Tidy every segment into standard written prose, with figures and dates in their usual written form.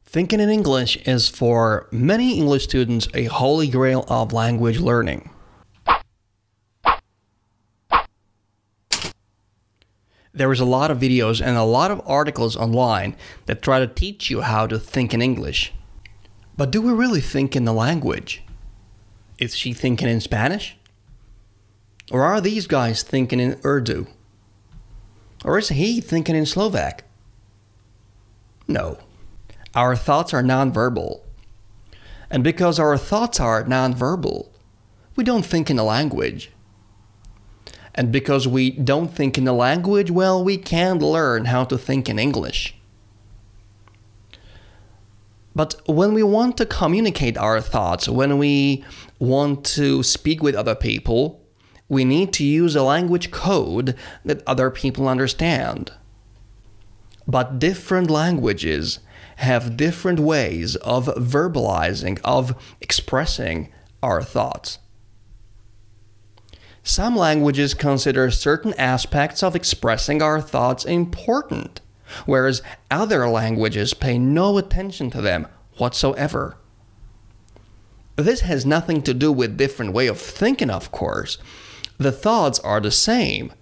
Thinking in English is for many English students a holy grail of language learning. There is a lot of videos and a lot of articles online that try to teach you how to think in English. But do we really think in the language? Is she thinking in Spanish? Or are these guys thinking in Urdu? Or is he thinking in Slovak? No. Our thoughts are nonverbal. And because our thoughts are nonverbal, we don't think in the language. And because we don't think in the language, well, we can't learn how to think in English. But when we want to communicate our thoughts, when we want to speak with other people, we need to use a language code that other people understand. But different languages have different ways of verbalizing, of expressing our thoughts. Some languages consider certain aspects of expressing our thoughts important, whereas other languages pay no attention to them whatsoever. This has nothing to do with different way of thinking, of course. The thoughts are the same,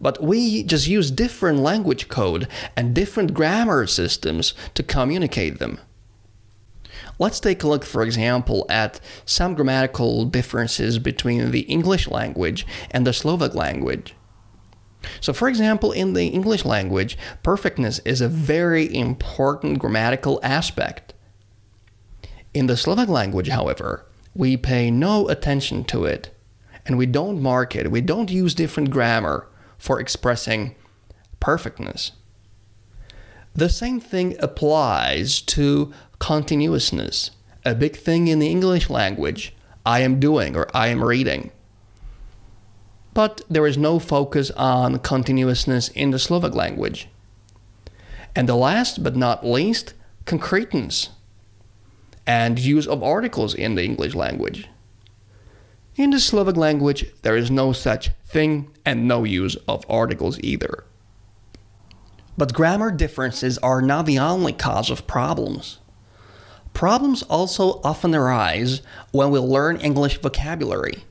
but we just use different language code and different grammar systems to communicate them. Let's take a look, for example, at some grammatical differences between the English language and the Slovak language. So, for example, in the English language, perfectness is a very important grammatical aspect. In the Slovak language, however, we pay no attention to it, and we don't mark it. We don't use different grammar for expressing perfectness. The same thing applies to continuousness, a big thing in the English language. I am doing or I am reading. But there is no focus on continuousness in the Slovak language. And the last but not least, concreteness and use of articles in the English language. In the Slovak language, there is no such thing and no use of articles either. But grammar differences are not the only cause of problems. Problems also often arise when we learn English vocabulary.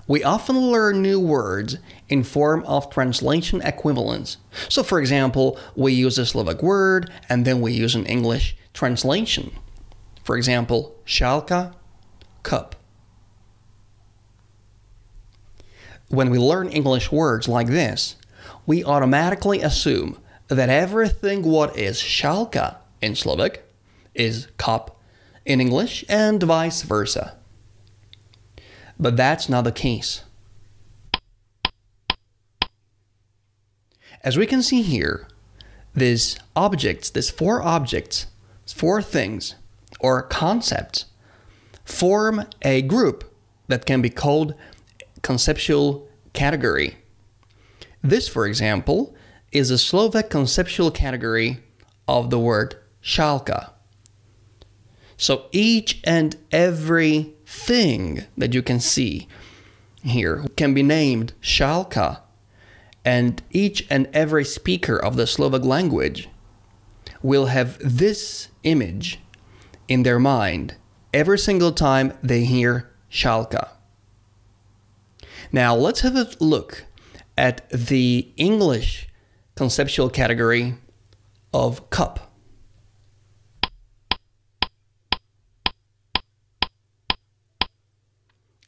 We often learn new words in form of translation equivalence. So, for example, we use a Slovak word and then we use an English translation. For example, šálka, cup. When we learn English words like this, we automatically assume that everything what is šálka in Slovak is cup in English and vice versa. But that's not the case. As we can see here, these four objects, four things or concepts form a group that can be called conceptual category. This, for example, is a Slovak conceptual category of the word šálka. So each and every thing that you can see here can be named šálka, and each and every speaker of the Slovak language will have this image in their mind every single time they hear šálka. Now let's have a look at the English conceptual category of cup.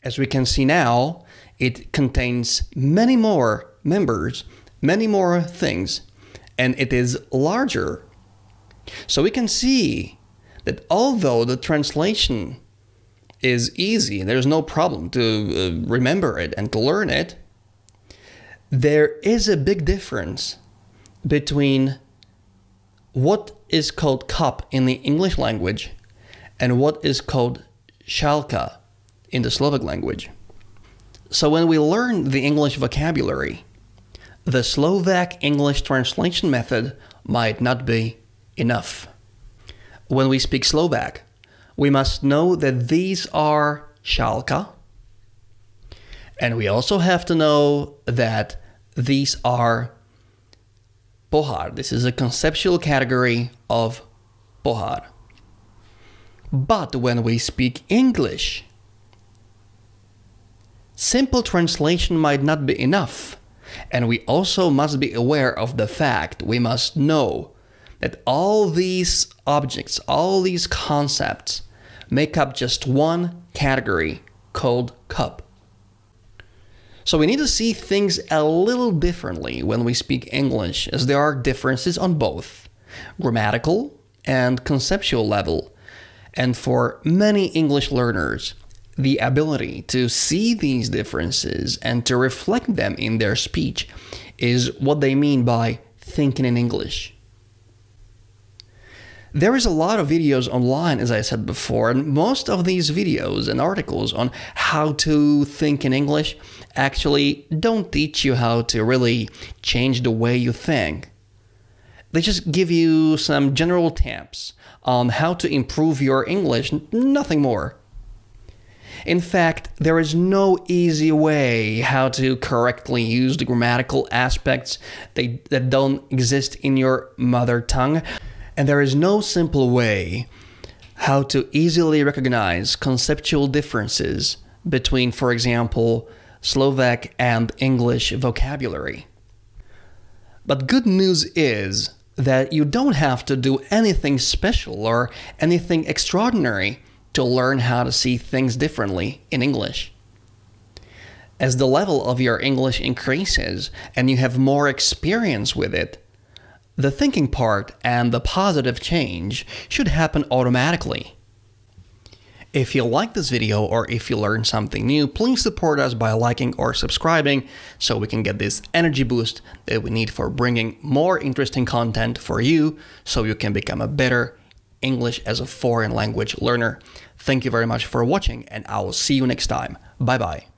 As we can see now, it contains many more members, many more things, and it is larger. So we can see that although the translation is easy, there's no problem to remember it and to learn it, there is a big difference between what is called cup in the English language and what is called šálka in the Slovak language. So when we learn the English vocabulary, the Slovak English translation method might not be enough. When we speak Slovak, we must know that these are šálka, and we also have to know that these are pohár. This is a conceptual category of pohár. But when we speak English, simple translation might not be enough, and we also must be aware of the fact, we must know that all these objects, all these concepts make up just one category called cup. So we need to see things a little differently when we speak English, as there are differences on both grammatical and conceptual level. And for many English learners, the ability to see these differences and to reflect them in their speech is what they mean by thinking in English. There is a lot of videos online, as I said before, and most of these videos and articles on how to think in English actually don't teach you how to really change the way you think. They just give you some general tips on how to improve your English, nothing more. In fact, there is no easy way how to correctly use the grammatical aspects that don't exist in your mother tongue. And there is no simple way how to easily recognize conceptual differences between, for example, Slovak and English vocabulary. But good news is that you don't have to do anything special or anything extraordinary to learn how to see things differently in English. As the level of your English increases and you have more experience with it, the thinking part and the positive change should happen automatically. If you like this video or if you learned something new, please support us by liking or subscribing so we can get this energy boost that we need for bringing more interesting content for you so you can become a better English as a foreign language learner. Thank you very much for watching, and I will see you next time. Bye bye.